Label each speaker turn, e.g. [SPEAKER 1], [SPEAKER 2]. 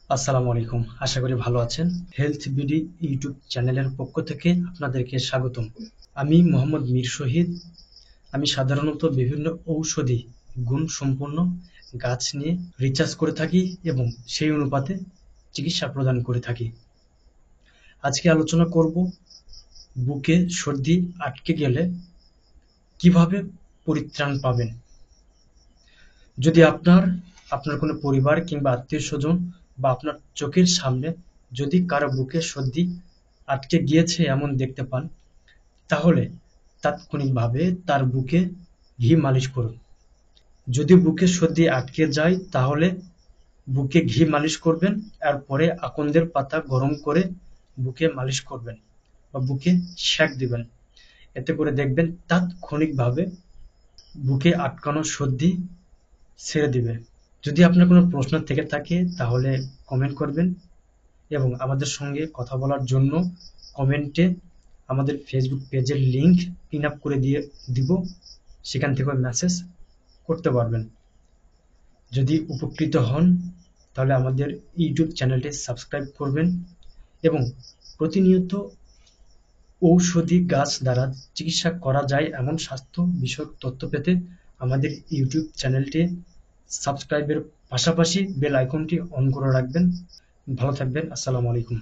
[SPEAKER 1] আসসালামু আলাইকুম। আশা করি ভালো আছেন। হেলথ বিডি ইউটিউব চ্যানেলের পক্ষ থেকে আপনাদেরকে স্বাগতম। আমি মোহাম্মদ মীর শহীদ। আমি সাধারণত বিভিন্ন ঔষধি গুণ সম্পন্ন গাছ নিয়ে রিসার্চ করে থাকি এবং সেই অনুপাতে চিকিৎসা প্রদান করে থাকি। আজকে আলোচনা করব বুকে সর্দি আটকে গেলে কিভাবে পরিত্রাণ পাবেন। যদি আপনার কোনো পরিবার কিংবা আত্মীয়-স্বজন বা আপনার চোখের সামনে যদি কারো বুকে সর্দি আটকে গিয়েছে এমন দেখতে পান, তাহলে তাৎক্ষণিকভাবে তার বুকে ঘি মালিশ করুন। যদি বুকে সর্দি আটকে যায় তাহলে বুকে ঘি মালিশ করবেন, এরপরে আকন্দের পাতা গরম করে বুকে মালিশ করবেন বা বুকে সেঁক দিবেন। এতে করে দেখবেন তাৎক্ষণিকভাবে বুকে আটকানো সর্দি ছেড়ে দিবে। যদি আপনার কোনো প্রশ্ন থেকে থাকে তাহলে কমেন্ট করবেন এবং আমাদের সঙ্গে কথা বলার জন্য কমেন্টে আমাদের ফেসবুক পেজের লিংক পিন আপ করে দিব, সেখান থেকে মেসেজ করতে পারবেন। যদি উপকৃত হন তাহলে আমাদের ইউটিউব চ্যানেলটি সাবস্ক্রাইব করবেন এবং প্রতিনিয়ত ঔষধি গাছ দ্বারা চিকিৎসা করা যায় এমন স্বাস্থ্য বিষয়ক তথ্য পেতে আমাদের ইউটিউব চ্যানেলটি সাবস্ক্রাইবের পাশাপাশি বেল আইকনটি অন করে রাখবেন। ভালো থাকবেন। আসসালামু আলাইকুম।